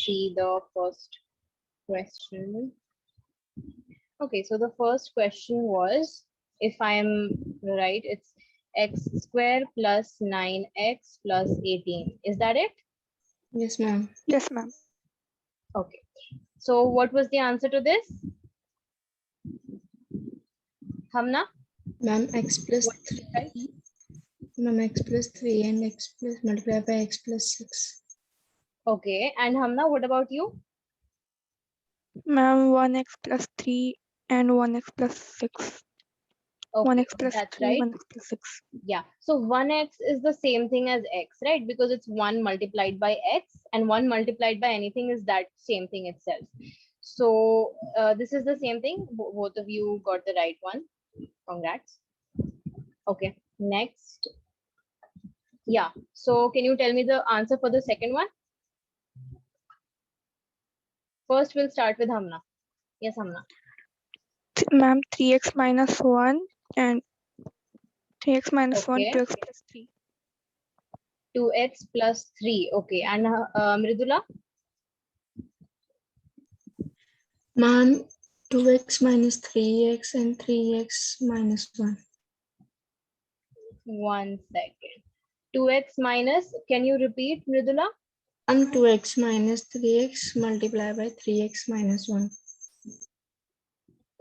see the first question. Okay, so the first question was, if I am right, it's x square plus 9x plus 18. Is that it? Yes, ma'am. Yes, ma'am. Okay. So what was the answer to this? Hamna? Ma'am, x plus What did you type? 3. Ma'am, x plus 3 and x plus multiplied by x plus 6. Okay. And Hamna, what about you? Ma'am, 1x plus 3 and 1x plus 6. Okay, 1x plus that's 3, right. 1x plus 6. Yeah. So 1x is the same thing as x, right? Because it's 1 multiplied by x, and 1 multiplied by anything is that same thing itself. So this is the same thing. Both of you got the right one. Congrats. Okay. Next. Yeah. So can you tell me the answer for the second one? First, we'll start with Hamna. Yes, Hamna. Ma'am, 3x minus 1 and 3x minus 1, Okay. 2x plus 3. 2x plus 3. Okay. And Mridula? Ma'am, 2x minus 3x and 3x minus 1. 1 second. 2x minus, can you repeat, Mridula? 2x minus 3x multiplied by 3x minus 1.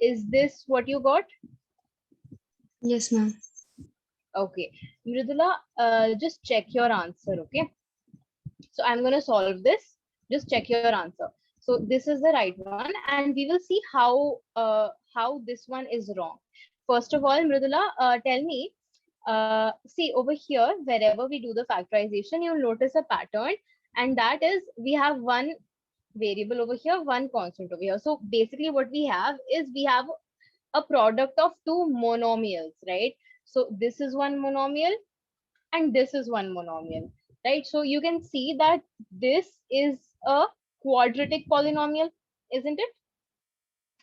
Is this what you got? Yes, ma'am. Okay. Mridula, just check your answer, okay? So I'm going to solve this. Just check your answer. So this is the right one, and we will see how this one is wrong. First of all, Mridula, tell me, see over here, wherever we do the factorization, you'll notice a pattern, and that is we have one variable over here, one constant over here. So basically what we have is we have a product of two monomials, right? So this is one monomial and this is one monomial, right? So you can see that this is a quadratic polynomial, isn't it?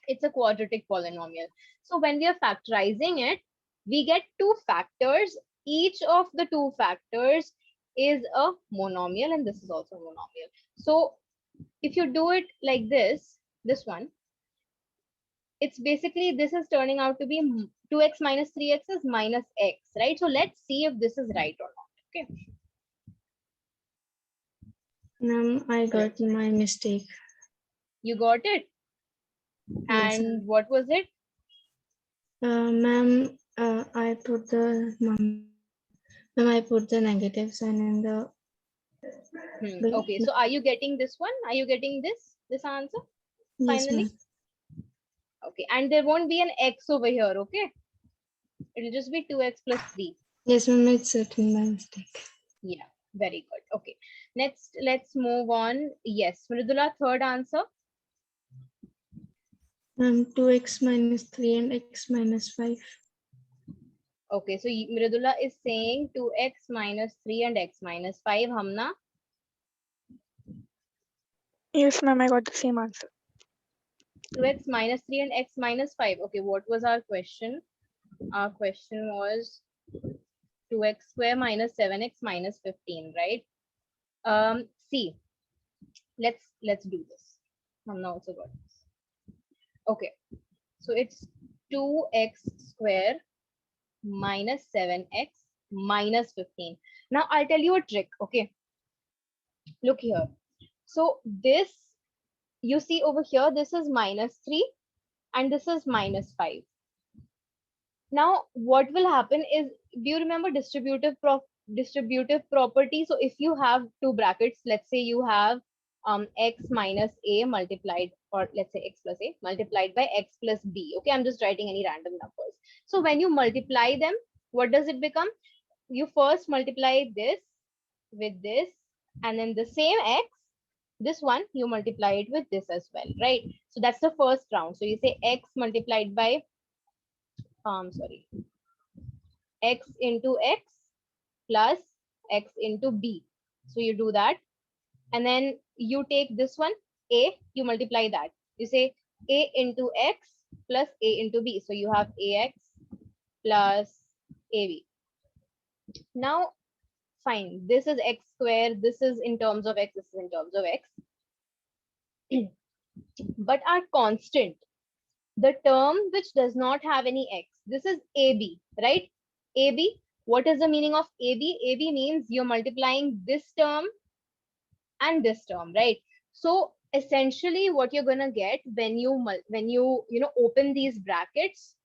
It's a quadratic polynomial. So when we are factorizing it, we get two factors. Each of the two factors is a monomial, and this is also a monomial. So if you do it like this one, it's basically, this is turning out to be 2x minus 3x is minus x, right? So let's see if this is right or not. Okay. Ma'am, I got my mistake. You got it? Yes, And what was it? ma'am, I put the negative sign in the. Okay, so are you getting this one? Are you getting this answer Yes, finally? ma'am. Okay, and there won't be an x over here, okay? It'll just be 2x plus 3. Yes, ma'am, it's certainly my mistake. Yeah, very good. Okay, next, let's move on. Yes, Mridula, third answer. 2x minus 3 and x minus 5. Okay, so Mridula is saying 2x minus 3 and x minus 5. Hamna? Yes, ma'am, I got the same answer. 2x minus 3 and x minus 5. Okay, what was our question? Our question was 2x square minus 7x minus 15, right? See, let's do this. I'm now also got this. Okay, so it's 2x square minus 7x minus 15. Now I'll tell you a trick. Okay, look here. So this, you see over here, this is minus 3 and this is minus 5. Now what will happen is, do you remember distributive property? So if you have two brackets, let's say you have x minus a multiplied, or let's say x plus a multiplied by x plus b. Okay, I'm just writing any random numbers. So when you multiply them, what does it become? You first multiply this with this, and then the same x, this one you multiply it with this as well, right? So that's the first round. So you say x multiplied by sorry, x into x plus x into b. So you do that, and then you take this one a, you multiply that. You say a into x plus a into b. So you have ax plus ab. Now fine, this is x square, this is in terms of x, this is in terms of x. But our constant, the term which does not have any x, this is AB, right? AB, what is the meaning of AB? AB means you're multiplying this term and this term, right? So essentially what you're going to get when you open these brackets,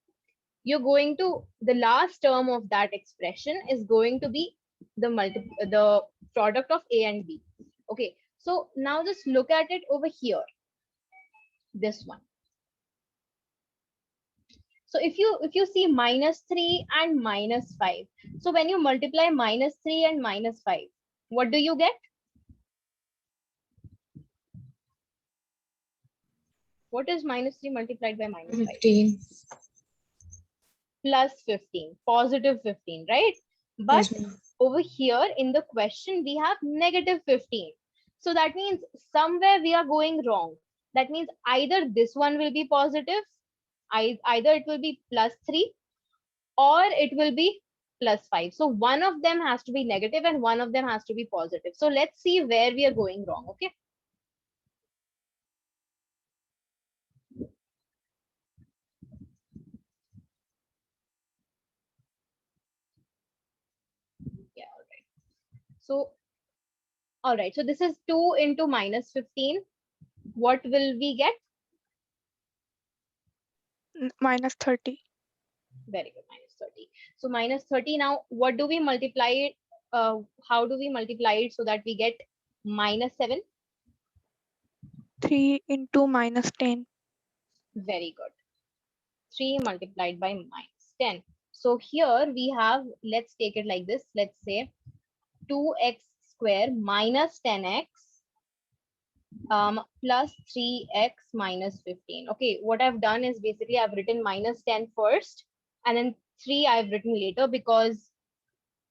you're going to, the last term of that expression is going to be the product of A and B. Okay, so now just look at it over here, this one. So if you see -3 and -5, so when you multiply -3 and -5, what do you get? What is -3 multiplied by -5? 15. Plus 15, positive 15, right? But Yes, ma'am. over here in the question, we have -15. So that means somewhere we are going wrong. That means either this one will be positive, either it will be +3 or it will be +5. So one of them has to be negative and one of them has to be positive. So let's see where we are going wrong. Okay. Yeah. All right. So, all right. So this is 2 into -15. What will we get? -30. Very good, -30. So -30. Now, what do we multiply it? How do we multiply it so that we get -7? 3 into -10. Very good. 3 multiplied by -10. So here we have, let's take it like this. Let's say 2x square minus 10x plus 3x minus 15. Okay, what I've done is basically I've written -10 first and then 3 I've written later because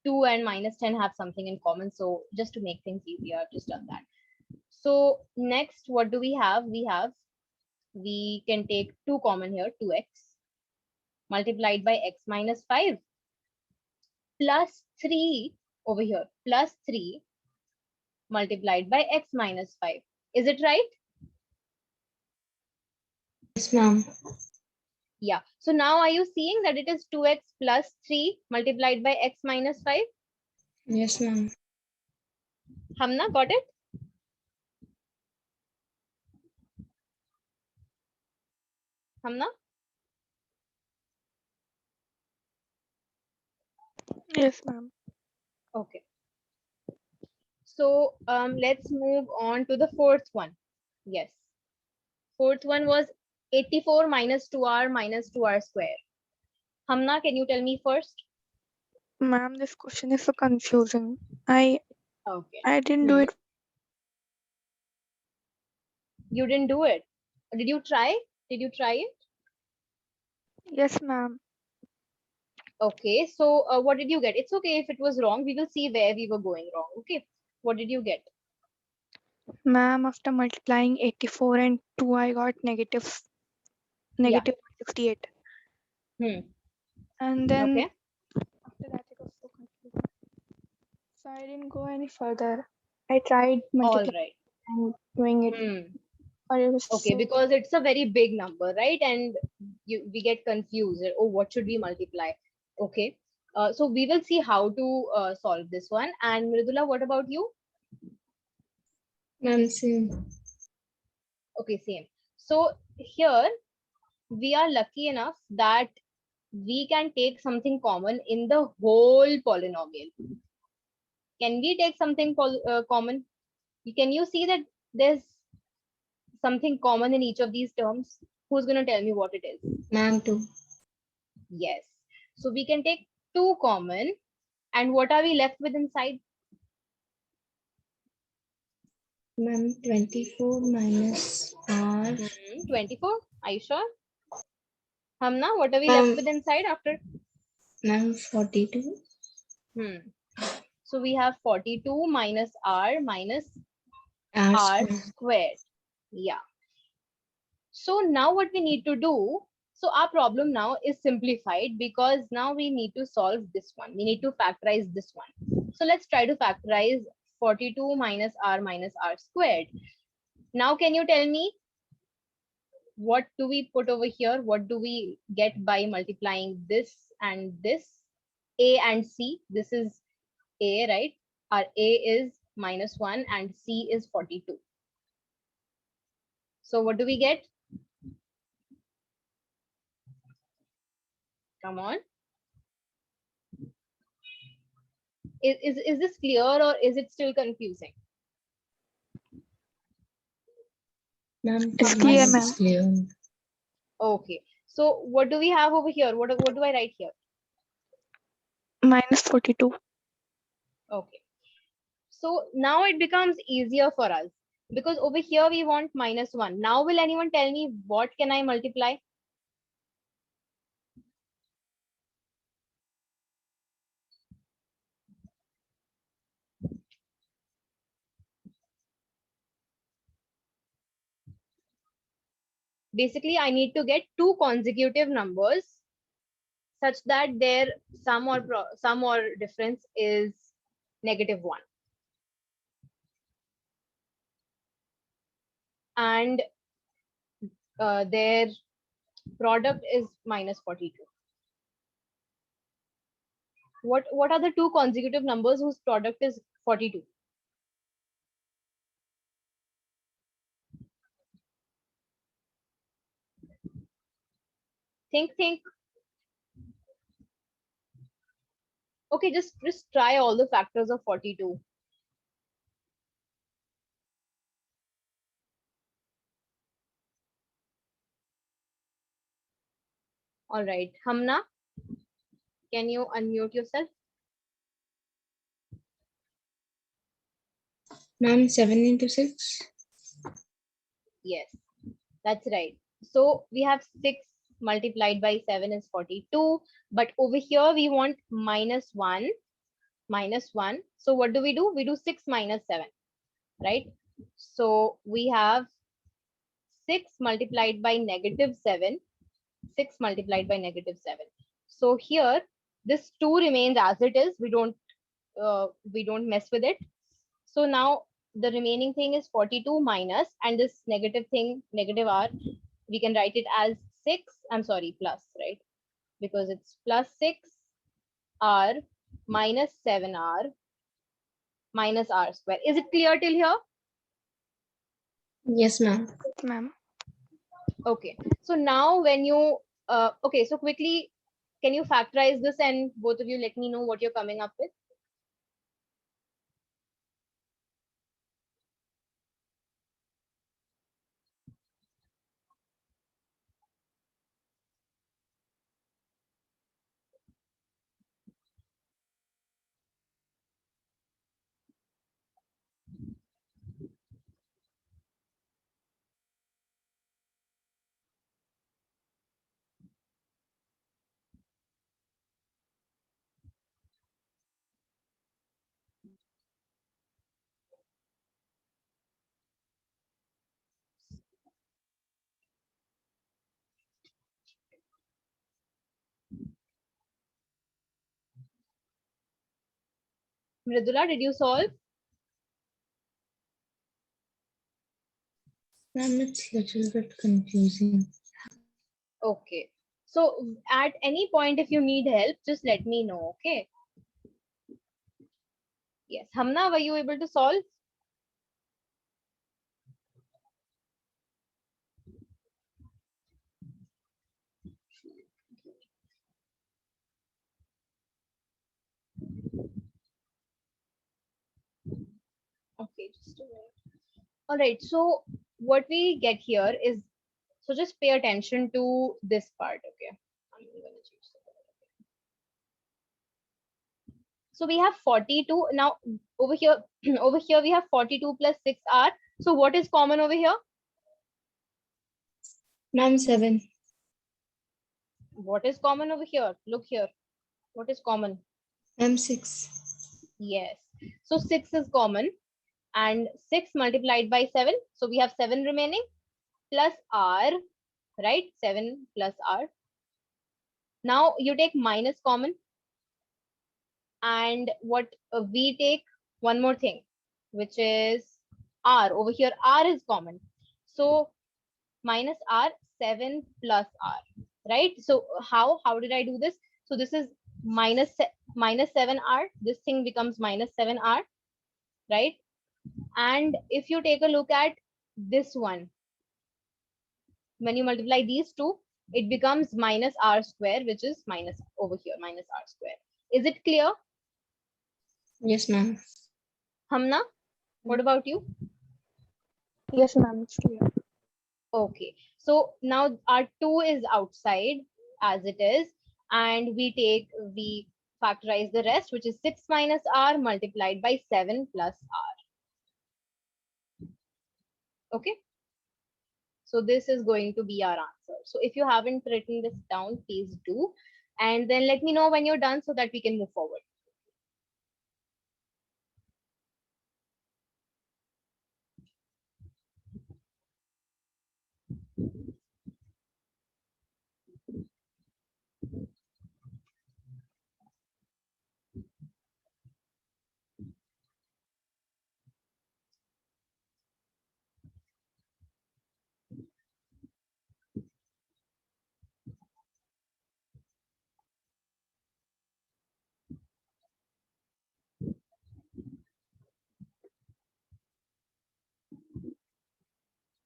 2 and -10 have something in common. So just to make things easier, I've just done that. So next, what do we have? We can take 2 common here, 2x multiplied by x minus 5 plus 3 over here, plus 3 multiplied by x minus 5. Is it right? Yes, ma'am. Yeah. So now are you seeing that it is 2x plus 3 multiplied by x minus 5? Yes, ma'am. Hamna, got it? Hamna? Yes, ma'am. Okay. So let's move on to the fourth one. Yes. Fourth one was 84 minus 2r minus 2r square. Hamna, can you tell me first? Ma'am, this question is so confusing. I Okay. didn't do it. You didn't do it. Did you try? Did you try it? Yes, ma'am. Okay. So what did you get? It's okay if it was wrong. We will see where we were going wrong. Okay. What did you get? Ma'am, after multiplying 84 and 2, I got negative 68. Hmm. And then Okay. after that, it was so confusing. So I didn't go any further. I tried All multiplying right. and doing it, Hmm. but it was Okay, so because it's a very big number, right? And we get confused. Oh, what should we multiply? Okay. So we will see how to solve this one. And Mridula, what about you? Ma'am, same. Okay, same. So here we are lucky enough that we can take something common in the whole polynomial. Can we take something common? Can you see that there's something common in each of these terms? Who's going to tell me what it is? Ma'am, 2. Yes. So we can take 2 common. And what are we left with inside? Ma'am, 24 minus r. 24. Are you sure? Hamna, what are we Ma'am, left with inside after? ma'am, 42. So we have 42 minus r minus R r square. squared. Yeah. So now what we need to do, so our problem now is simplified because now we need to solve this one. We need to factorize this one. So let's try to factorize 42 minus r squared. Now, can you tell me what do we put over here? What do we get by multiplying this and this? A and C. This is A, right? Our A is -1 and C is 42. So what do we get? Come on. Is this clear or is it still confusing? Ma'am, It's for clear, me ma'am. it's clear. Okay. So what do we have over here? What do I write here? -42. Okay. So now it becomes easier for us because over here we want -1. Now will anyone tell me what can I multiply? Basically, I need to get two consecutive numbers such that their sum or difference is -1. And their product is -42. What are the two consecutive numbers whose product is 42? Think. Okay, just try all the factors of 42. All right, Hamna, can you unmute yourself? Ma'am, 7 into 6. Yes, that's right. So we have 6 multiplied by 7 is 42. But over here we want -1. -1. So what do? We do 6 minus 7, right? So we have 6 multiplied by -7. 6 multiplied by -7. So here, this 2 remains as it is. We don't mess with it. So now the remaining thing is 42 minus, and this negative thing, -r, we can write it as 6. I'm sorry, plus, right? Because it's +6r minus 7r minus r square. Is it clear till here? Yes, ma'am. Yes, ma'am. Okay. So now when you, okay, so quickly, can you factorize this and both of you let me know what you're coming up with? Mridula, did you solve? Ma'am, it's little bit confusing. Okay. So at any point, if you need help, just let me know. Okay. Yes. Hamna, were you able to solve? Okay. Just a minute. All right. So what we get here is, so just pay attention to this part. Okay. I'm gonna change the color. So we have 42 now over here. Over here we have 42 plus 6r. So what is common over here? Ma'am, 7. What is common over here? Look here. What is common? Ma'am, 6. Yes. So 6 is common, and 6 multiplied by 7. So we have 7 remaining plus r, right? 7 plus r. Now you take minus common, and what we take one more thing, which is r over here, r is common. So minus r, 7 plus r, right? So how did I do this? So this is minus 7r. This thing becomes minus 7r, right? And if you take a look at this one, when you multiply these two, it becomes minus r square, which is minus over here, minus r square. Is it clear? Yes, ma'am. Hamna, what about you? Yes, ma'am, it's clear. Okay, so now our 2 is outside as it is, and we factorize the rest, which is 6 minus r multiplied by 7 plus r. Okay, so this is going to be our answer. So if you haven't written this down, please do, and then let me know when you're done so that we can move forward.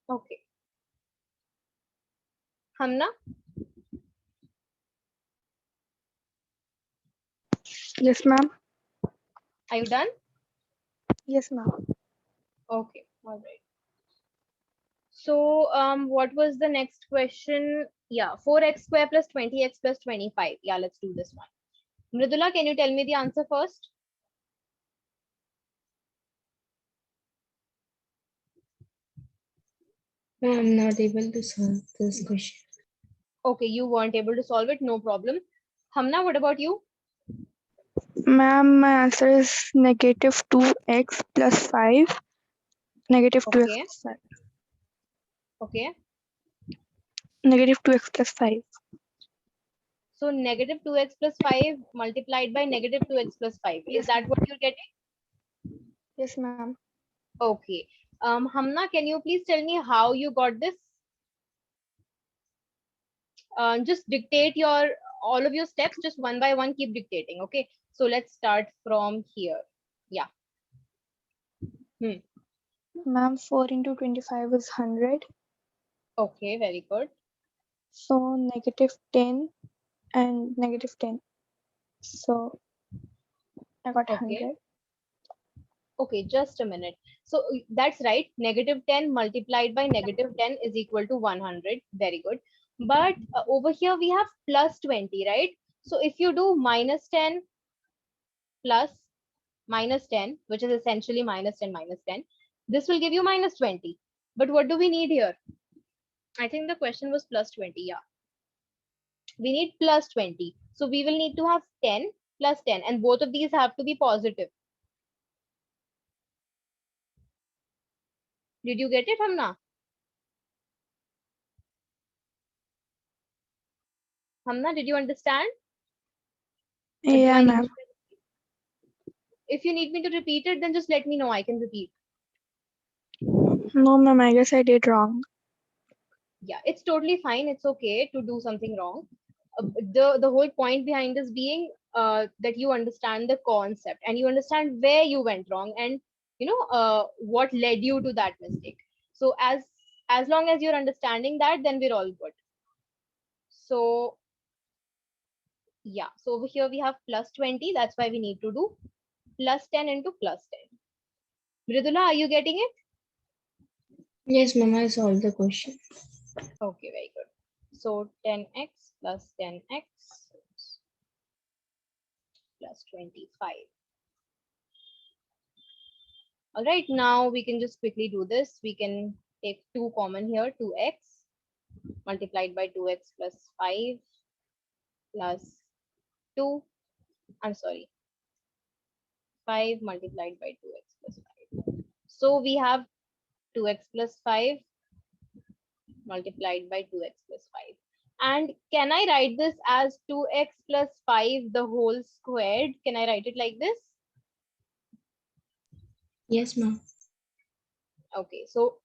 Okay, Hamna, Yes, ma'am. are you done? Yes, ma'am. Okay, all right. So what was the next question? Yeah, 4x square plus 20x plus 25. Yeah, let's do this one. Mridula, can you tell me the answer first? No, I'm not able to solve this question. Okay, you weren't able to solve it, no problem. Hamna, what about you? Ma'am, my answer is negative 2x plus 5. Negative 2x Okay, plus 5. okay. Negative 2x plus 5. So negative 2x plus 5 multiplied by negative 2x plus 5. Is Yes, that ma'am. what you're getting? Yes, ma'am. Okay. Hamna, can you please tell me how you got this? Just dictate all of your steps, just one by one, keep dictating. Okay. So let's start from here. Yeah. Ma'am, 4 into 25 is 100. Okay, very good. So negative 10 and negative 10. So I got Okay. 100. Okay, just a minute. So that's right. Negative 10 multiplied by negative 10 is equal to 100. Very good. But over here we have plus 20, right? So if you do minus 10 plus minus 10, which is essentially minus 10 minus 10, this will give you minus 20. But what do we need here? I think the question was plus 20. Yeah. We need plus 20. So we will need to have 10 plus 10, and both of these have to be positive. Did you get it, Hamna? Hamna, did you understand? Or do Yeah, I need ma'am. to, if you need me to repeat it, then just let me know. I can repeat. No, ma'am, I guess I did wrong. Yeah, it's totally fine. It's okay to do something wrong. The whole point behind this being that you understand the concept and you understand where you went wrong, and what led you to that mistake. So as long as you're understanding that, then we're all good. So yeah, so over here we have plus 20. That's why we need to do plus 10 into plus 10. Mridula, are you getting it? Yes, ma'am, I solved the question. Okay, very good. So 10x plus 10x plus 25. All right, now we can just quickly do this. We can take 2 common here, 2x multiplied by 2x plus 5 plus 2. I'm sorry, 5 multiplied by 2x plus 5. So we have 2x plus 5 multiplied by 2x plus 5. And can I write this as 2x plus 5 the whole squared? Can I write it like this? Yes, ma'am. Okay, so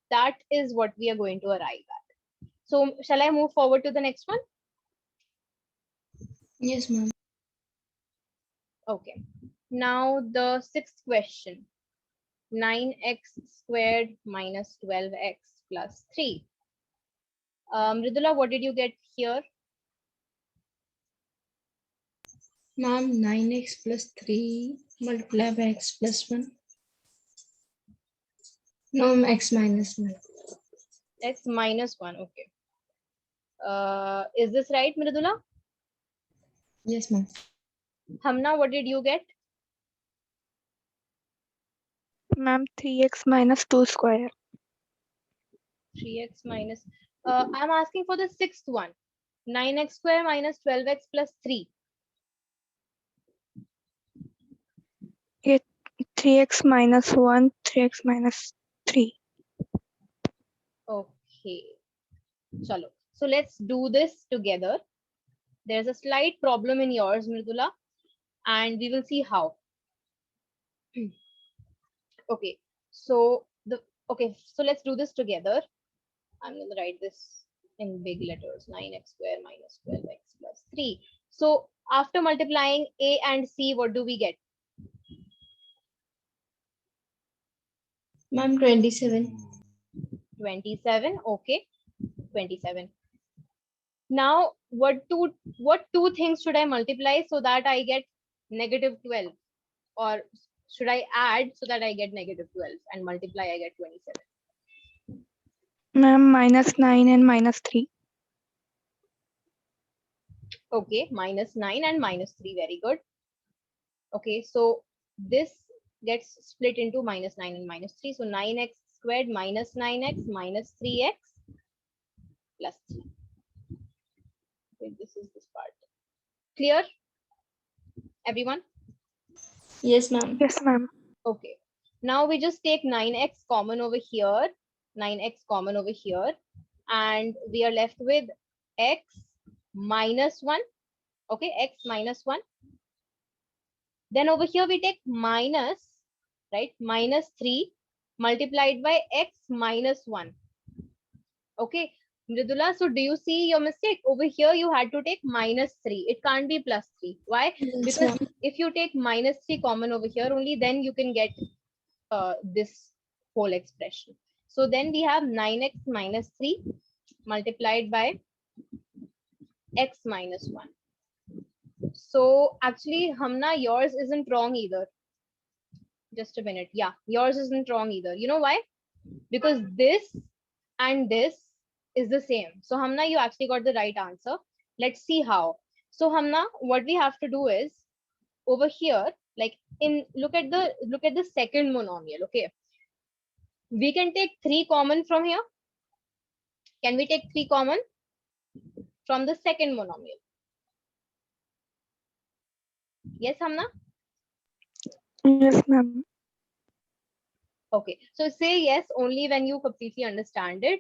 that is what we are going to arrive at. So shall I move forward to the next one? Yes, ma'am. Okay. Now the sixth question. 9x squared minus 12x plus 3. Mridula, what did you get here? Ma'am, 9x plus 3 multiplied by x plus 1. No, ma'am, x minus 1. X minus 1. Okay. Is this right, Mridula? Yes, ma'am. Hamna, what did you get? Ma'am, 3x minus 2 square. 3x minus. I'm asking for the sixth one. 9x square minus 12x plus 3. 3x minus 1, 3x minus 3. Okay. Chalo. So let's do this together. There's a slight problem in yours, Mridula, and we will see how. Okay. So let's do this together. I'm gonna write this in big letters. 9x square minus 12x plus 3. So after multiplying a and c, what do we get? Ma'am, 27. 27. Okay. 27. Now, what two things should I multiply so that I get negative 12? Or should I add so that I get negative 12 and multiply, I get 27? Ma'am, minus 9 and minus 3. Okay, minus 9 and minus 3. Very good. Okay, so this gets split into minus 9 and minus 3. So 9x squared minus 9x minus 3x plus 3. Okay, this is this part. Clear? Everyone? Yes, ma'am. Yes, ma'am. Okay. Now we just take 9x common over here, 9x common over here, and we are left with x minus 1. Okay, x minus 1. Then over here we take minus, right, minus 3 multiplied by x minus 1. Okay, Mridula, so do you see your mistake? Over here you had to take minus 3. It can't be plus 3. Why? Yes, Because ma'am. if you take minus 3 common over here, only then you can get this whole expression. So then we have 9x minus 3 multiplied by x minus 1. So actually, Hamna, yours isn't wrong either. Just a minute. Yeah, yours isn't wrong either. You know why? Because this and this is the same. So Hamna, you actually got the right answer. Let's see how. So Hamna, what we have to do is over here, like look at the second monomial. Okay, we can take 3 common from here. Can we take 3 common from the second monomial? Yes, Hamna? Yes, ma'am. Okay, so say yes only when you completely understand it.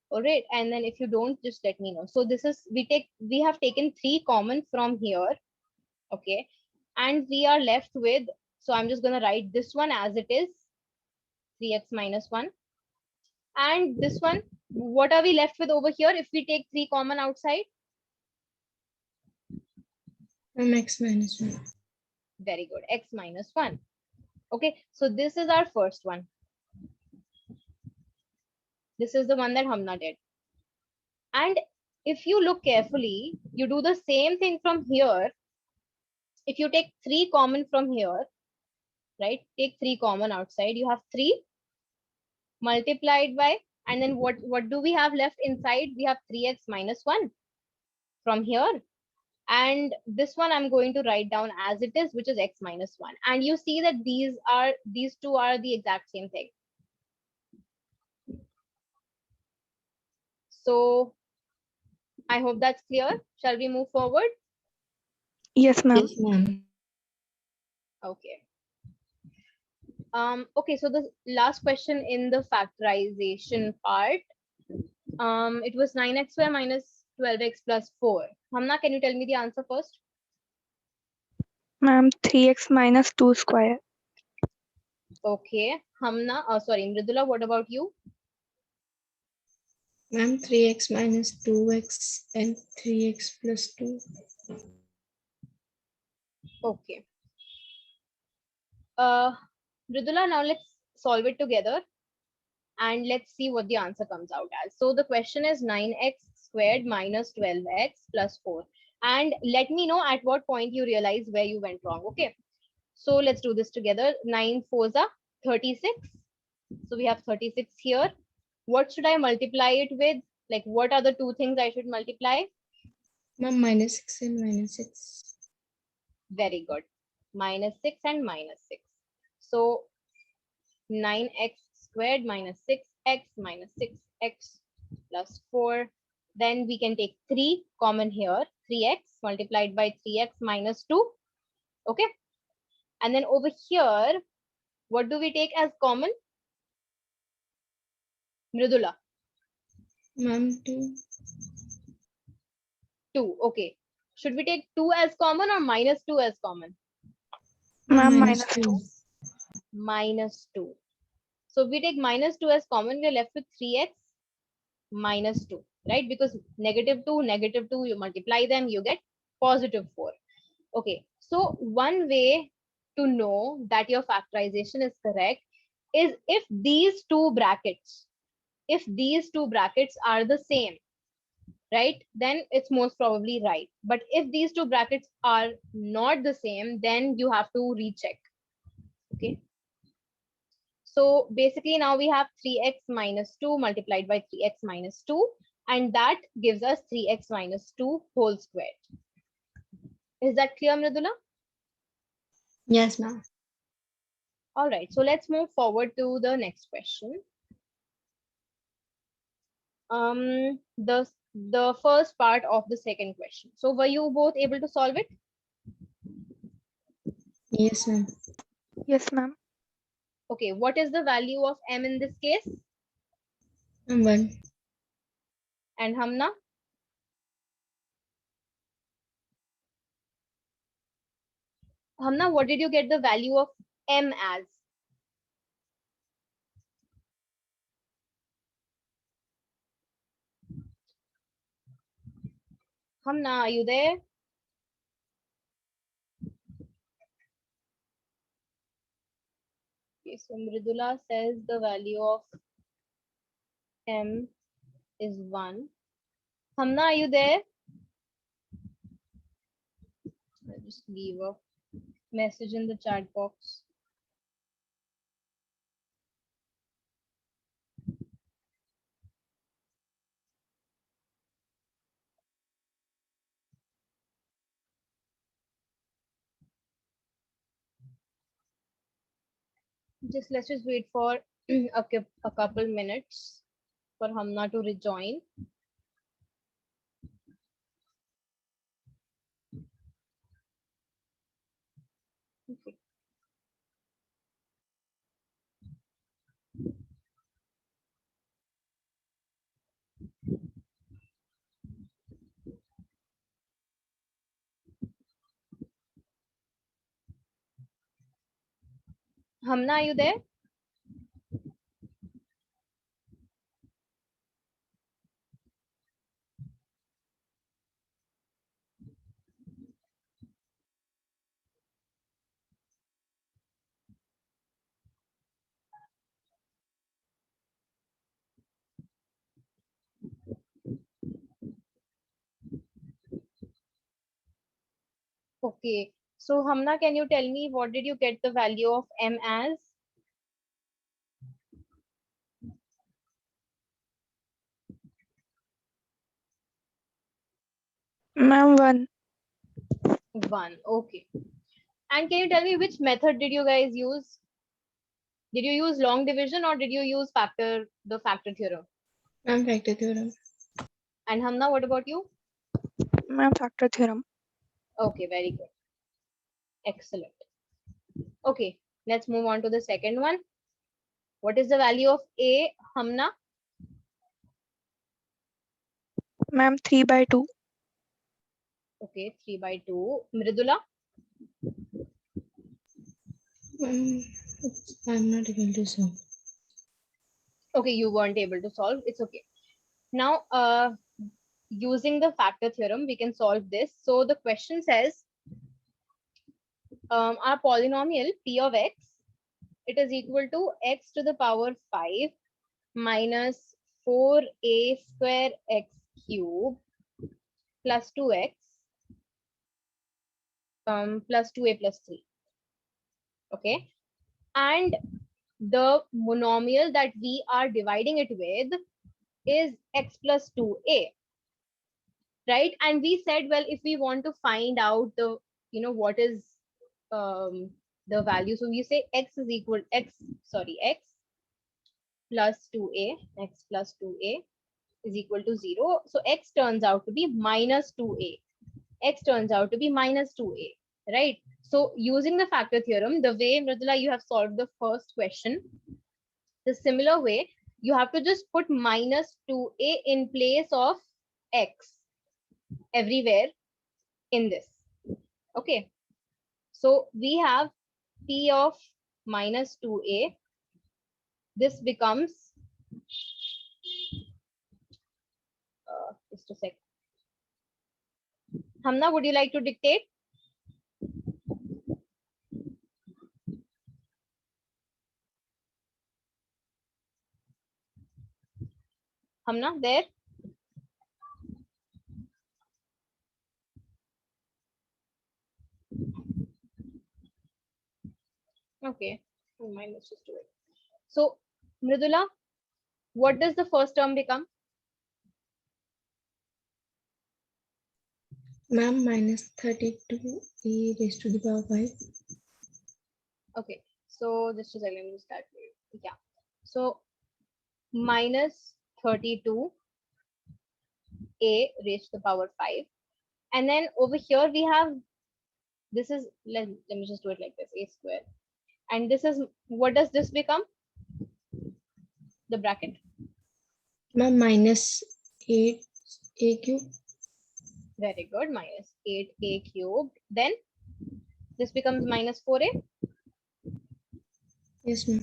All right, and then if you don't, just let me know. So this is, we have taken 3 common from here. Okay, and we are left with, so I'm just going to write this one as it is, 3x minus 1. And this one, what are we left with over here if we take 3 common outside? Ma'am, x minus 1. Very good, x minus 1. Okay, so this is our first one. This is the one that Hamna did. And if you look carefully, you do the same thing from here. If you take 3 common from here, right? Take 3 common outside, you have 3 multiplied by, and then what do we have left inside? We have 3x minus 1 from here. And this one I'm going to write down as it is, which is x minus 1. And you see that these two are the exact same thing. So I hope that's clear. Shall we move forward? Yes, ma'am. Yes, ma'am. Okay. Okay, so the last question in the factorization part, it was 9x square minus 12x plus 4. Hamna, can you tell me the answer first? Ma'am, 3x minus 2 square. Okay, Hamna, sorry, Mridula, what about you? Ma'am, 3x minus 2x and 3x plus 2. Okay. Mridula, now let's solve it together and let's see what the answer comes out as. So the question is 9x squared minus 12x plus 4. And let me know at what point you realize where you went wrong. Okay. So let's do this together. 9 fours are 36. So we have 36 here. What should I multiply it with? Like, what are the two things I should multiply? Ma'am, minus 6 and minus 6. Very good. Minus 6 and minus 6. So 9x squared minus 6x minus 6x plus 4. Then we can take 3 common here. 3x multiplied by 3x minus 2. Okay. And then over here, what do we take as common? Mridula. Ma'am, 2. 2. Okay. Should we take 2 as common or minus 2 as common? Ma'am, minus minus 2. 2. Minus 2. So if we take minus 2 as common, we are left with 3x minus 2, right? Because negative 2, you multiply them, you get positive 4. Okay. So one way to know that your factorization is correct is if these two brackets are the same, right, then it's most probably right. But if these two brackets are not the same, then you have to recheck. Okay. So basically now we have 3x minus 2 multiplied by 3x minus 2, and that gives us 3x minus 2 whole squared. Is that clear, Mridula? Yes, ma'am. All right, so let's move forward to the next question. The first part of the second question. So were you both able to solve it? Yes, ma'am. Yes, ma'am. Okay, what is the value of m in this case? Ma'am, 1. And Hamna? Hamna, what did you get the value of m as? Hamna, are you there? Okay, so Mridula says the value of m is 1. Hamna, are you there? I'll just leave a message in the chat box. Let's just wait for a couple minutes for Hamna to rejoin. Okay. Hamna, are you there? Okay. So Hamna, can you tell me what did you get the value of m as? Ma'am, 1. 1. Okay. And can you tell me which method did you guys use? Did you use long division or did you use the factor theorem? Ma'am, factor theorem. And Hamna, what about you? Ma'am, factor theorem. Okay, very good. Excellent. Okay, let's move on to the second one. What is the value of a, Hamna? Ma'am, 3 by 2. Okay, 3 by 2. Mridula? I'm not able to solve. Okay, you weren't able to solve. It's okay. Now, using the factor theorem, we can solve this. So the question says, our polynomial p of x, it is equal to x to the power 5 minus 4a square x cube plus 2x plus 2a plus 3. Okay. And the monomial that we are dividing it with is x plus 2a, right? And we said, well, if we want to find out the, what is the value, so we say x is equal x plus 2a, x plus 2a is equal to 0. So x turns out to be minus 2a. X turns out to be minus 2a, right? So using the factor theorem, the way, Mridula, you have solved the first question, the similar way, you have to just put minus 2a in place of x everywhere in this. Okay. So we have p of minus 2a. This becomes, just a sec. Hamna, would you like to dictate? Hamna, there? Okay. Minus just 2a. So, Mridula, what does the first term become? Ma'am, minus 32 e raised to the power 5. Okay. So, just a second, let me start. Yeah. So, minus 32 a raised to the power 5. And then over here we have, this is, let me just do it like this, a square. And this is, what does this become? The bracket. Ma'am, minus 8 a cube. Very good. Minus 8a cubed. Then this becomes minus 4a Yes, ma'am.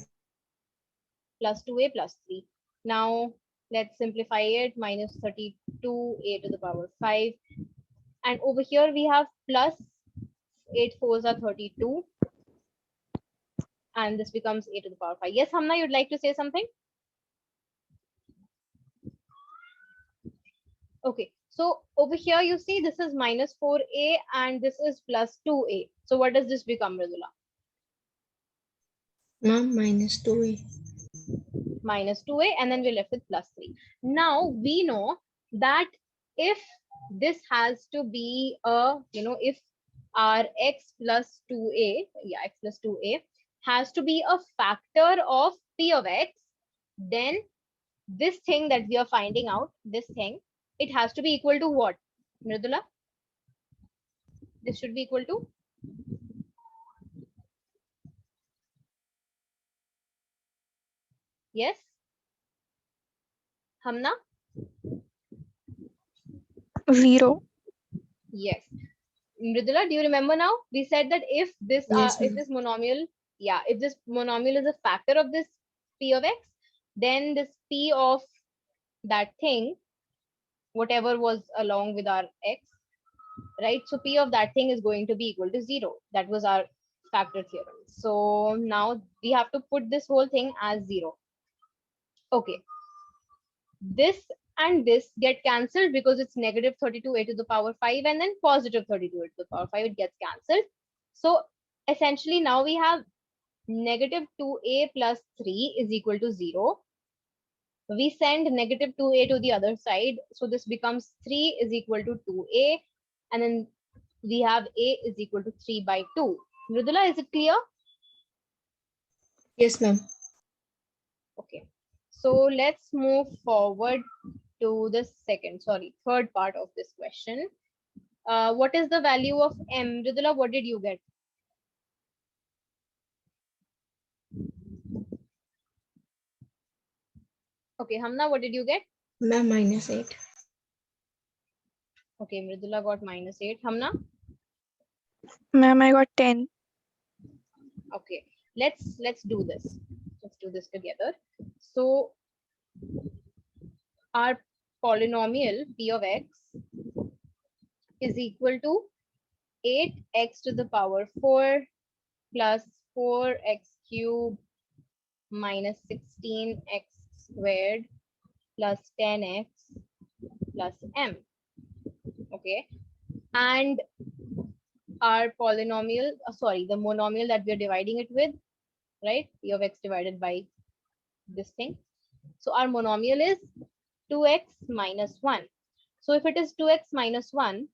plus 2a plus 3. Now let's simplify it. Minus 32a to the power 5. And over here we have plus 8 fours are 32. And this becomes a to the power 5. Yes, Hamna, you'd like to say something? Okay. So over here you see this is minus 4a and this is plus 2a. So what does this become, Mridula? Ma'am, minus 2a. Minus 2a, and then we're left with plus 3. Now we know that if this has to be a, if our x plus 2a, yeah, x plus 2a has to be a factor of p of x, then this thing that we are finding out, this thing, it has to be equal to what, Mridula? This should be equal to? Yes? Hamna? 0. Yes. Mridula, do you remember now? We said that if this Yes, if ma'am. this monomial, yeah, if this monomial is a factor of this p of x, then this p of that thing, whatever was along with our x, right? So p of that thing is going to be equal to 0. That was our factor theorem. So now we have to put this whole thing as 0. Okay. This and this get cancelled because it's negative 32a to the power 5 and then positive 32a to the power 5. It gets cancelled. So essentially now we have negative 2a plus 3 is equal to 0. We send negative 2a to the other side. So this becomes 3 is equal to 2a. And then we have a is equal to 3 by 2. Mridula, is it clear? Yes, ma'am. Okay. So let's move forward to the third part of this question. What is the value of m? Mridula, what did you get? Okay, Hamna, what did you get? Ma'am, minus 8. Okay, Mridula got minus 8. Hamna? Ma'am, I got 10. Okay. let's do this. Let's do this together. So our polynomial p of x is equal to 8x to the power 4 plus 4x cubed minus 16x squared plus 10x plus m. Okay, and our polynomial, sorry, the monomial that we are dividing it with, right? P of x divided by this thing. So our monomial is 2x minus 1. So if it is 2x minus 1,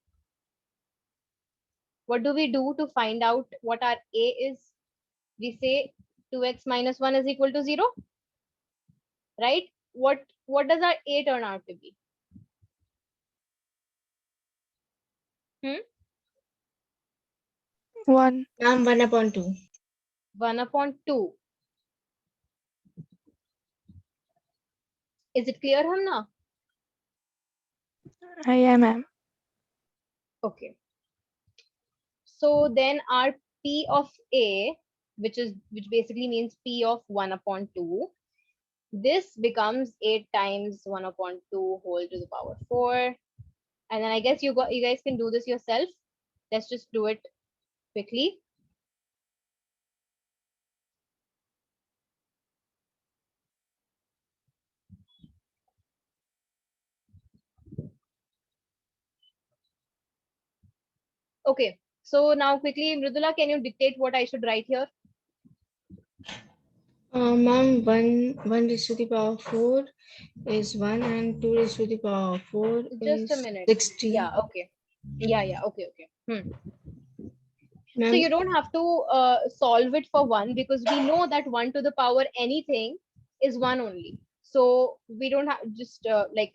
what do we do to find out what our a is? We say 2x minus 1 is equal to 0, right? What does our a turn out to be? 1. Ma'am, 1/2. 1 upon 2. Is it clear, Hamna? I am, ma'am. Okay. So then our p of a, which basically means p of 1 upon 2, this becomes 8 times 1 upon 2 whole to the power 4. And then I guess you guys can do this yourself. Let's just do it quickly. Okay, so now quickly, Mridula, can you dictate what I should write here? Ma'am, 1 raised to the power 4 is 1 and 2 raised to the power 4 Just a is minute. 60. Yeah, okay. Yeah, okay. So Ma'am, you don't have to solve it for 1, because we know that 1 to the power anything is 1 only. So we don't have, just like,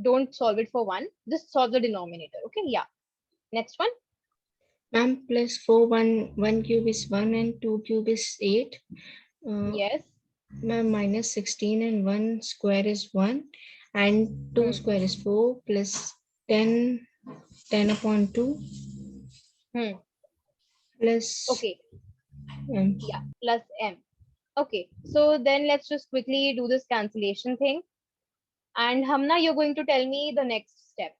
don't solve it for 1. Just solve the denominator. Okay, yeah. Next one. ma'am, plus 4, 1 cube is 1 and 2 cube is 8. Yes. Ma'am, minus 16 and 1 square is 1 and 2 square is 4 plus 10 upon 2 plus Okay. m. Yeah, plus m. Okay, so then let's just quickly do this cancellation thing. And Hamna, you're going to tell me the next step.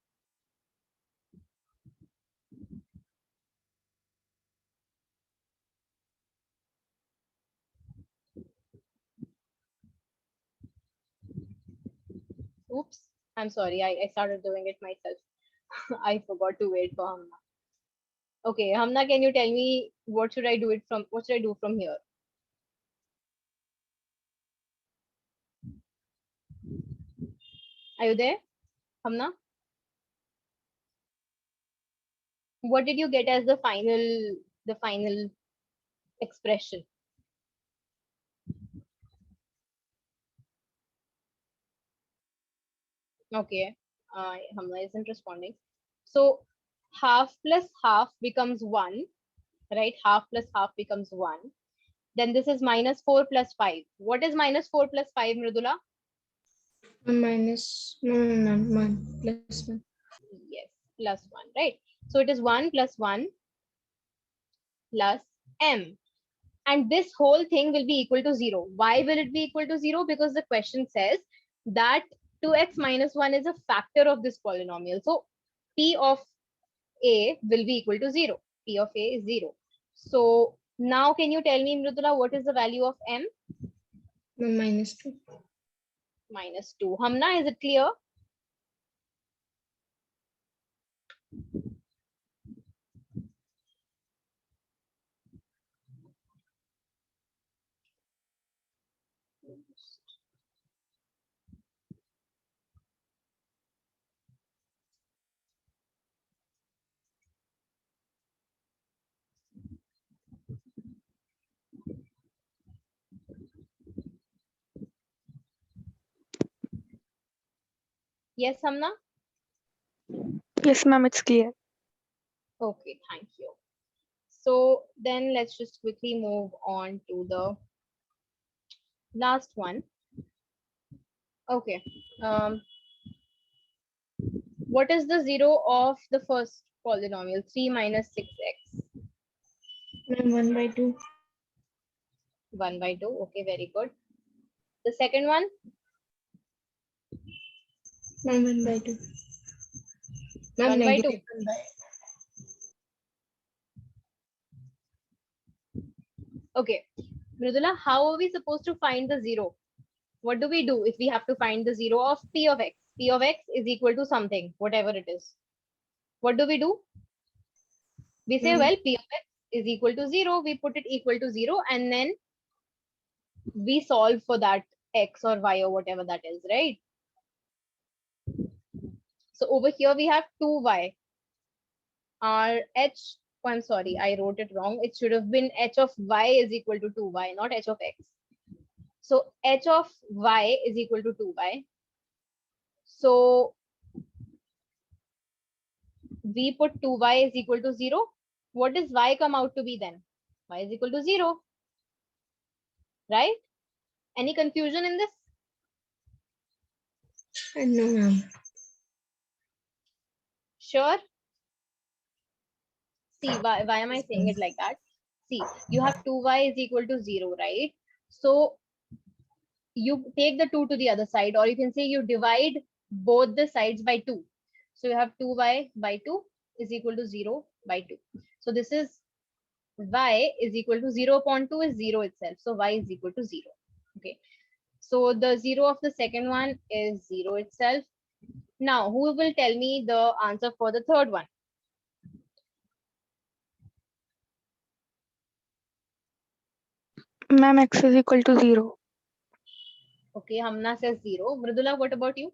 Oops, I'm sorry, I started doing it myself. I forgot to wait for Hamna. Okay, Hamna, can you tell me what should I do from here? Are you there, Hamna? What did you get as the final expression? Okay, Hamna isn't responding. So half plus half becomes 1, right? Half plus half becomes 1. Then this is minus 4 plus 5. What is minus 4 plus 5, Mridula? Minus, no, 1 plus 1. Yes, plus 1, right? So it is 1 plus 1 plus m. And this whole thing will be equal to 0. Why will it be equal to 0? Because the question says that 2x minus 1 is a factor of this polynomial. So p of a will be equal to 0. P of a is 0. So now can you tell me, Mridula, what is the value of m? Minus 2. Minus 2. Hamna, is it clear? Yes, Hamna? Yes, ma'am, it's clear. Okay, thank you. So then let's just quickly move on to the last one. Okay. What is the 0 of the first polynomial? 3 minus 6x. 1/2. 1 by 2. Okay, very good. The second one, Ma'am, 1 by 2. Ma'am, 1 by 2. negative 1 by. Okay, Mridula, how are we supposed to find the zero? What do we do if we have to find the zero of p of x? P of x is equal to something, whatever it is. What do? We say, Ma'am, well, p of x is equal to 0. We put it equal to 0 and then we solve for that x or y or whatever that is, right? So over here we have 2y. Our h, oh, I'm sorry, I wrote it wrong. It should have been h of y is equal to 2y, not h of x. So h of y is equal to 2y. So we put 2y is equal to 0. What does y come out to be then? Y is equal to 0, right? Any confusion in this? no, ma'am. Sure. See, why am I saying it like that? See, you have 2y is equal to 0, right? So you take the 2 to the other side, or you can say you divide both the sides by 2. So you have 2y by 2 is equal to 0 by 2. So this is y is equal to 0 upon 2 is 0 itself. So y is equal to 0. Okay. So the 0 of the second one is 0 itself. Now, who will tell me the answer for the third one? Ma'am, x is equal to 0. Okay, Hamna says 0. Mridula, what about you?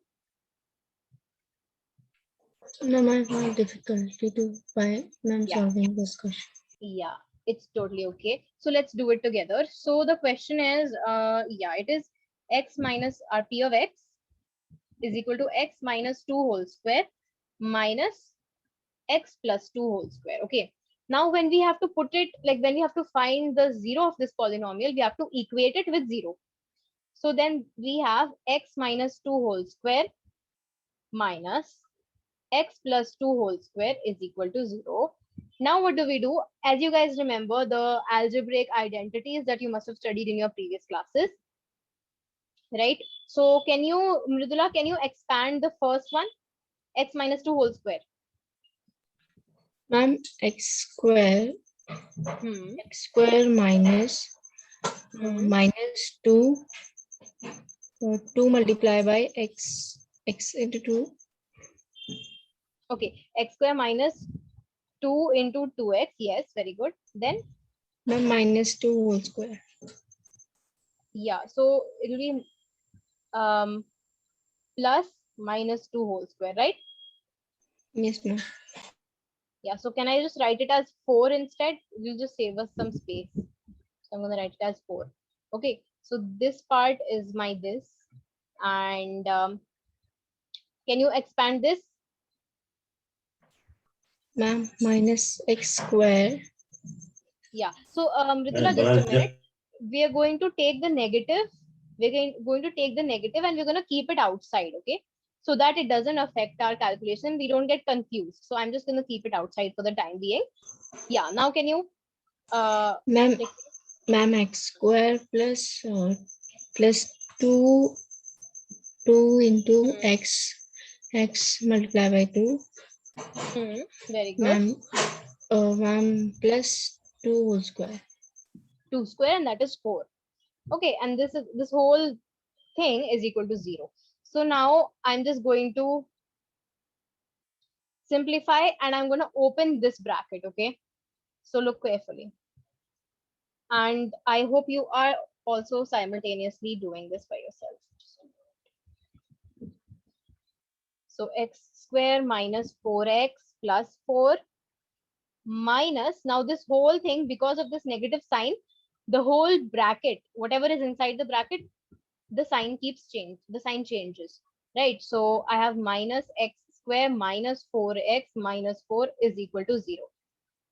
No, I find difficulty to find. I'm Yeah. solving this question. Yeah, it's totally okay. So let's do it together. So the question is, yeah, it is x minus p of x is equal to x minus 2 whole square minus x plus 2 whole square. Okay. Now, when we have to put it, like when we have to find the zero of this polynomial, we have to equate it with 0. So then we have x minus 2 whole square minus x plus 2 whole square is equal to 0. Now what do we do? As you guys remember the algebraic identities that you must have studied in your previous classes, right? So can you, Mridula, can you expand the first one? X minus 2 whole square. Ma'am, x square Hmm. minus Hmm. minus 2 2 multiplied by x into 2. Okay, x square minus 2 into 2x. Yes, very good. Then, Ma'am, minus 2 whole square. yeah, so it will be plus minus 2 whole square, right? Yes, ma'am. Yeah, so can I just write it as 4 instead? It will just save us some space. So I'm going to write it as 4. Okay, so this part is my this. And can you expand this? Ma'am, minus x square. Yeah, so Mridula, just a minute. We are going to take the negative. We're going to take the negative and we're going to keep it outside, okay? So that it doesn't affect our calculation. We don't get confused. So I'm just going to keep it outside for the time being. Yeah, now can you? Ma'am, ma'am, x square plus 2 into x multiplied by 2. Very good. Ma'am, ma'am, plus 2 whole square. 2 square, and that is 4. Okay, and this whole thing is equal to 0. So now I'm just going to simplify and I'm going to open this bracket, okay? So look carefully. And I hope you are also simultaneously doing this by yourself. So x square minus 4x plus 4 minus, now this whole thing, because of this negative sign, the whole bracket, whatever is inside the bracket, the sign the sign changes, right? So I have minus x square minus 4x minus 4 is equal to 0.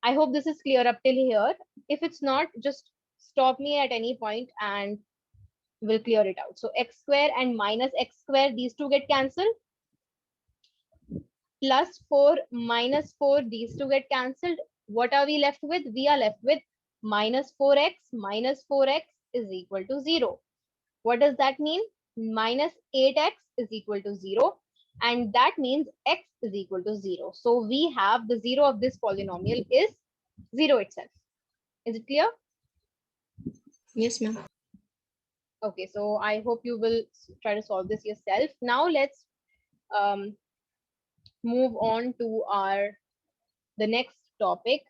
I hope this is clear up till here. If it's not, just stop me at any point and we'll clear it out. So x square and minus x square, these two get cancelled. Plus 4 minus 4, these two get cancelled. What are we left with? We are left with minus 4x is equal to 0. What does that mean? Minus 8x is equal to 0. And that means x is equal to 0. So we have the 0 of this polynomial is 0 itself. Is it clear? Yes, ma'am. Okay, so I hope you will try to solve this yourself. Now let's move on to the next topic.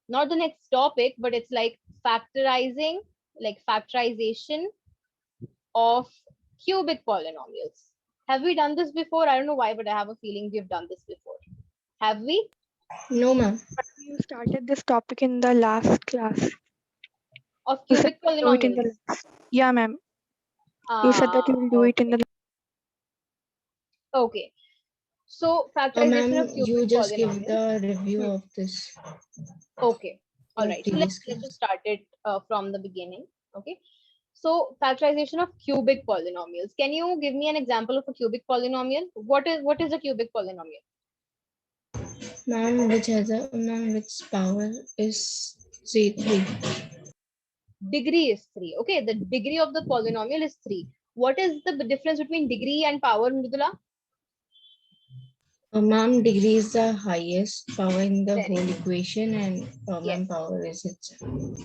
Not the next topic, but it's like factorization of cubic polynomials. Have we done this before? I don't know why, but I have a feeling we've done this before. Have we? No, ma'am. You started this topic in the last class. Of You said cubic do it in the polynomials? last. Yeah, ma'am. You said that you will do it in the. Okay. So factorization Ma'am, of you cubic just give polynomials. the review of this Okay. All in right. So previous let's class. just start it from the beginning. Okay. So factorization of cubic polynomials. Can you give me an example of a cubic polynomial? What is a cubic polynomial? Ma'am, which power is 3? Degree is 3. Okay. The degree of the polynomial is 3. What is the difference between degree and power, Mridula? Ma'am, degree is the highest power in the Very whole good. equation, and ma'am, Yes. power is itself.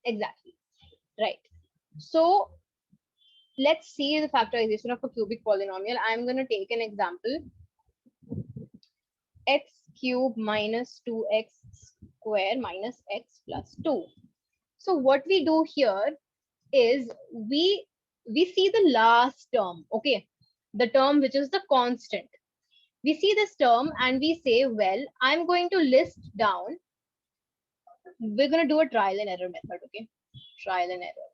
Exactly. Right. So let's see the factorization of a cubic polynomial. I'm going to take an example. X cube minus 2x square minus x plus 2. So what we do here is we see the last term, okay, the term which is the constant. We see this term and we say, well, I'm going to list down. We're going to do a trial and error method, okay, trial and error.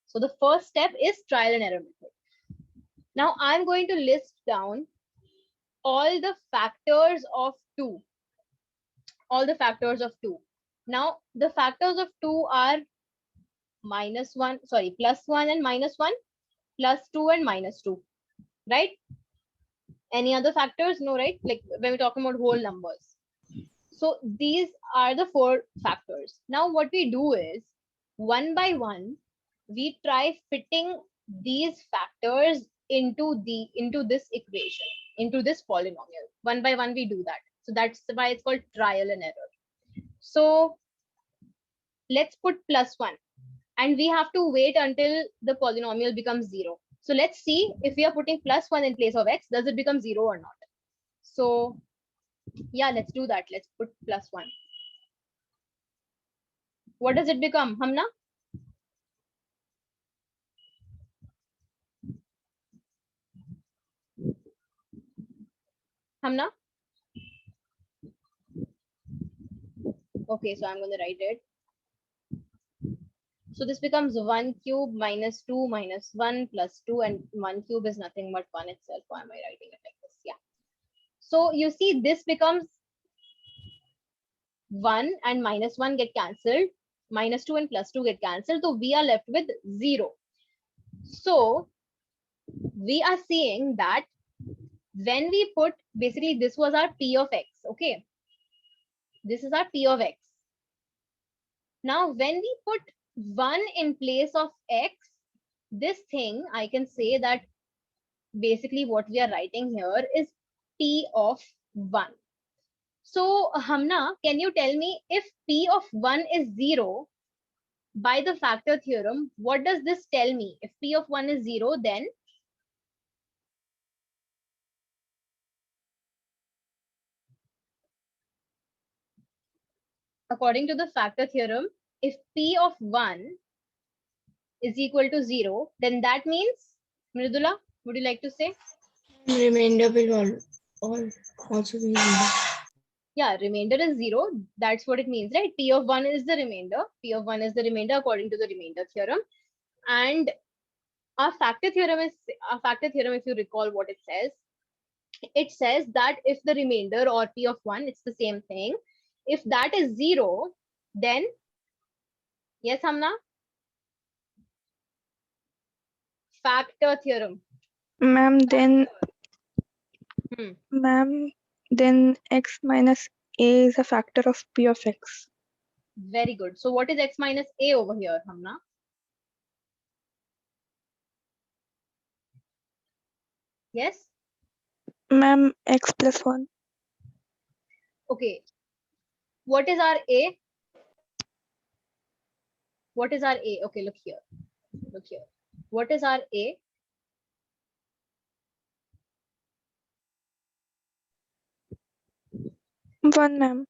So the first step is trial and error method. Now I'm going to list down all the factors of 2. All the factors of 2. Now the factors of 2 are plus 1 and minus 1, plus 2 and minus 2, right? Any other factors? No, right? Like when we're talking about whole numbers. So these are the 4 factors. Now what we do is, one by one, we try fitting these factors into this equation, into this polynomial. One by one we do that. So that's why it's called trial and error. So let's put plus 1, and we have to wait until the polynomial becomes 0. So let's see if we are putting plus 1 in place of x, does it become 0 or not? So yeah, let's do that. Let's put plus 1. What does it become, Hamna? Hamna? Okay, so I'm going to write it. So this becomes 1 cube minus 2 minus 1 plus 2, and 1 cube is nothing but 1 itself. Why am I writing it like this? Yeah. So you see this becomes 1 and minus 1 get cancelled. Minus 2 and plus 2 get cancelled. So we are left with 0. So we are seeing that when we put, basically this was our p of x. Okay. This is our p of x. Now when we put 1 in place of x, this thing I can say that basically what we are writing here is p of 1. So Hamna, can you tell me if p of 1 is 0 by the factor theorem, what does this tell me? If p of 1 is 0, then according to the factor theorem, if p of 1 is equal to 0, then that means, Mridula, would you like to say? Remainder will all also be 0. Yeah, remainder is 0. That's what it means, right? P of 1 is the remainder. P of 1 is the remainder according to the remainder theorem. And our factor theorem, if you recall what it says that if the remainder or P of 1, it's the same thing. If that is 0, then, yes, Hamna? Factor theorem. Ma'am, then Hmm. ma'am, then x minus a is a factor of p of x. Very good. So what is x minus a over here, Hamna? Yes? Ma'am, x plus 1. Okay. What is our a? What is our a? Okay, look here. Look here. What is our a? 1, ma'am.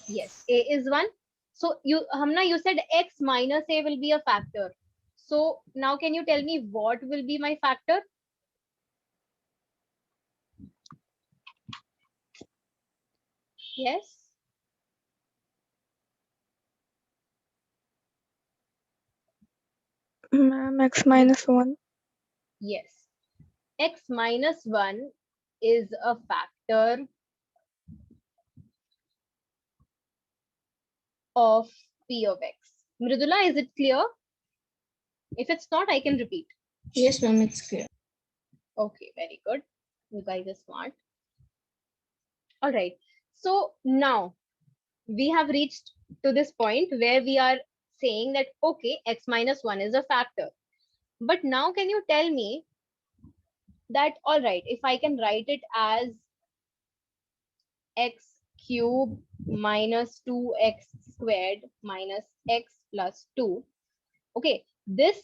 Yes, a is 1. So Hamna, you said x minus a will be a factor. So now can you tell me what will be my factor? Yes. Ma'am, x minus 1. Yes. X minus 1 is a factor of p of x. Mridula, is it clear? If it's not, I can repeat. Yes, ma'am, it's clear. Okay, very good. You guys are smart. All right. So now we have reached to this point where we are saying that, okay, x minus 1 is a factor. But now can you tell me that, all right, if I can write it as x cube minus 2x squared minus x plus 2. Okay, this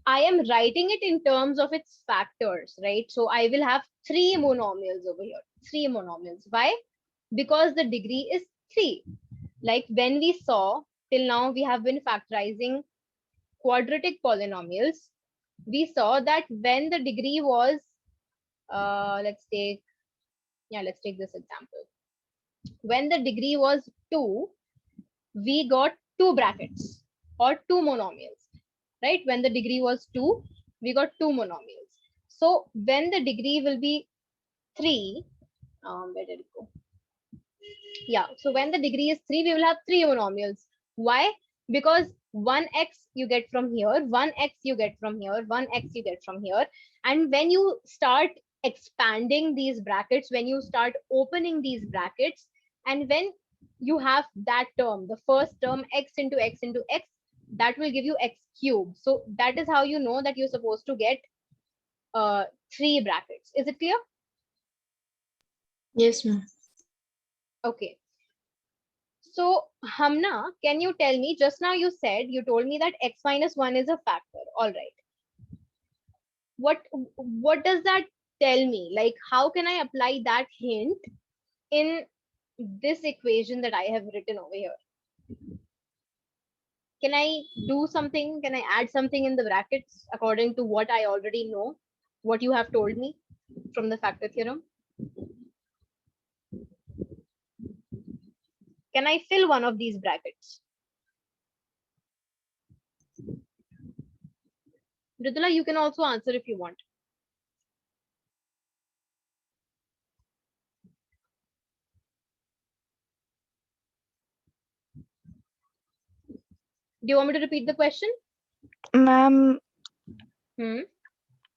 I am writing it in terms of its factors, right? So I will have 3 monomials over here. 3 monomials. Why? Because the degree is 3. Like when we saw till now, we have been factorizing quadratic polynomials. We saw that when the degree was, let's take this example. When the degree was 2, we got 2 brackets or 2 monomials, right? When the degree was 2, we got 2 monomials. So when the degree will be 3, where did it go? Yeah, so when the degree is 3, we will have 3 monomials. Why? Because 1x you get from here, 1x you get from here, 1x you get from here. And when you start expanding these brackets, when you start opening these brackets, and when you have that term, the first term x into x into x, that will give you x cubed. So that is how you know that you're supposed to get 3 brackets. Is it clear? Yes, ma'am. Okay. So, Hamna, can you tell me, just now you told me that x minus 1 is a factor. All right. What does that tell me? Like, how can I apply that hint in this equation that I have written over here? Can I do something? Can I add something in the brackets according to what I already know, what you have told me from the factor theorem? Can I fill one of these brackets? Ridula, you can also answer if you want. Do you want me to repeat the question? Ma'am, Hmm.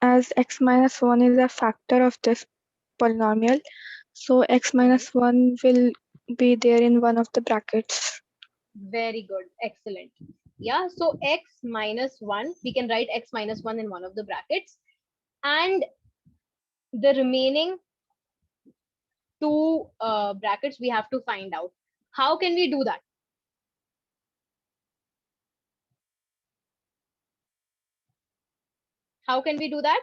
as x minus 1 is a factor of this polynomial, so x minus 1 will be there in one of the brackets. Very good. Excellent. Yeah. So x minus 1, we can write x minus 1 in one of the brackets. And the remaining 2 brackets we have to find out. How can we do that? How can we do that?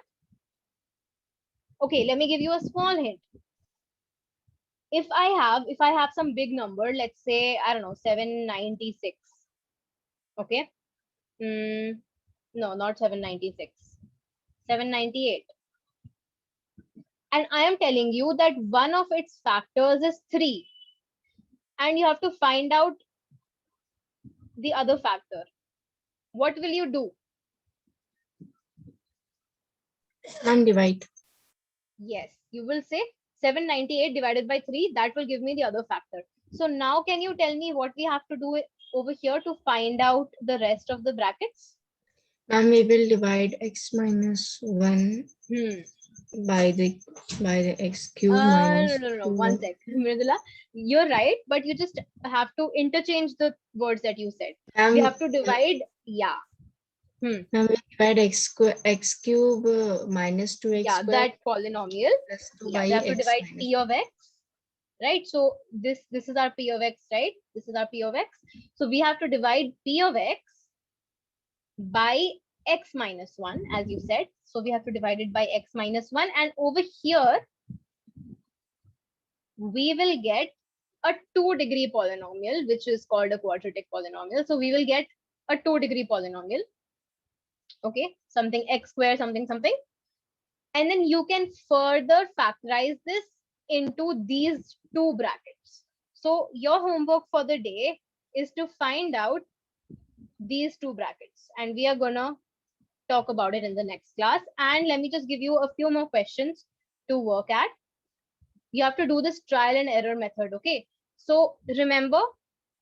Okay, let me give you a small hint. If I have some big number, let's say, I don't know, 796. Okay. No, not 796. 798. And I am telling you that one of its factors is 3. And you have to find out the other factor. What will you do? Ma'am, divide. Yes, you will say 798 divided by 3. That will give me the other factor. So now can you tell me what we have to do over here to find out the rest of the brackets? Ma'am, we will divide x minus 1. by the x cube minus No. 1 sec. Mridula, you're right, but you just have to interchange the words that you said. We have to divide, yeah. Now we divide x cube minus 2x Yeah, square that polynomial. plus 2 Yeah, by we have to x divide minus. p of x, right? So this is our p of x, right? This is our p of x. So we have to divide p of x by x minus 1, as you said. So we have to divide it by x minus 1. And over here, we will get a 2-degree polynomial, which is called a quadratic polynomial. So we will get a 2-degree polynomial. Okay, something x square, something. And then you can further factorize this into these two brackets. So your homework for the day is to find out these two brackets, and we are gonna talk about it in the next class. And let me just give you a few more questions to work at. You have to do this trial and error method. Okay, so remember,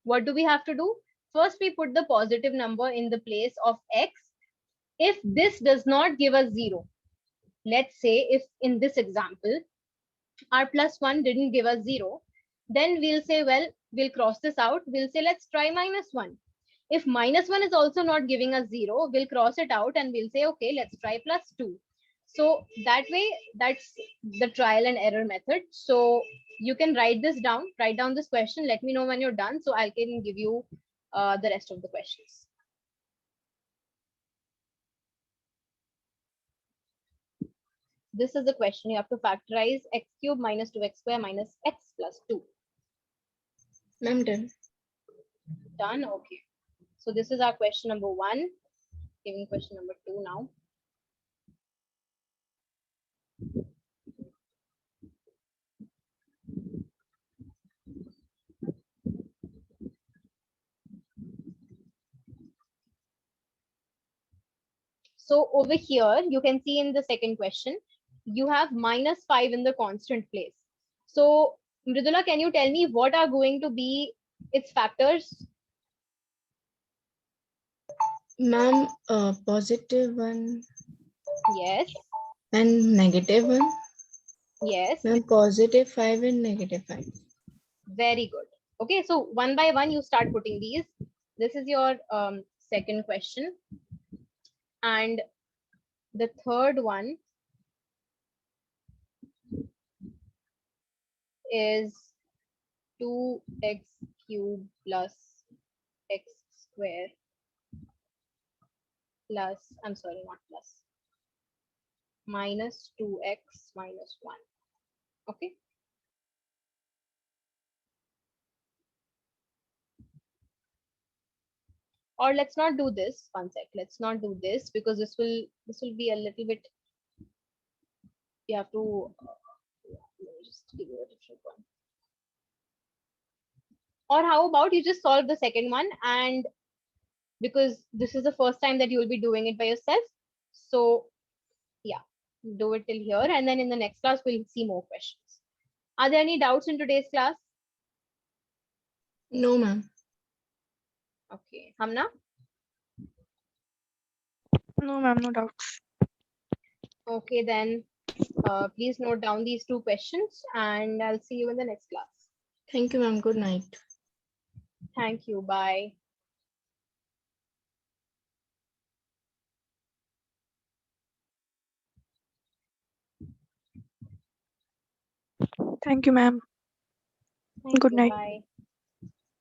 what do we have to do? First, we put the positive number in the place of x. If this does not give us 0, let's say if in this example our plus 1 didn't give us 0, then we'll say, well, we'll cross this out. We'll say, let's try minus 1. If minus 1 is also not giving us 0, we'll cross it out and we'll say, okay, let's try plus 2. So that way, that's the trial and error method. So you can write this down, write down this question. Let me know when you're done, so I can give you the rest of the questions. This is the question. You have to factorize x cube minus 2x square minus x plus 2. I'm done. Done? Okay. So this is our question number 1. Giving question number 2 now. So over here, you can see in the second question, you have minus 5 in the constant place. So Mridula, can you tell me what are going to be its factors? Ma'am, positive 1 Yes, and negative 1. yes, Ma'am, positive 5 and negative 5. very good. Okay, so one by one, you start putting these. This is your second question. And the third one is 2x cubed plus x square plus, I'm sorry, not plus, minus 2x minus 1. Okay. Or let's not do this. One sec. Let's not do this because this will be a little bit. You have to. Let me just give you a different one. Or how about you just solve the second one, and because this is the first time that you will be doing it by yourself, so yeah, do it till here, and then in the next class we'll see more questions. Are there any doubts in today's class? No, ma'am. Okay, Hamna. No, ma'am, no doubts. Okay, then please note down these two questions, and I'll see you in the next class. Thank you, ma'am. Good night. Thank you. Bye. Thank you, ma'am. Thank Good you. night. Bye.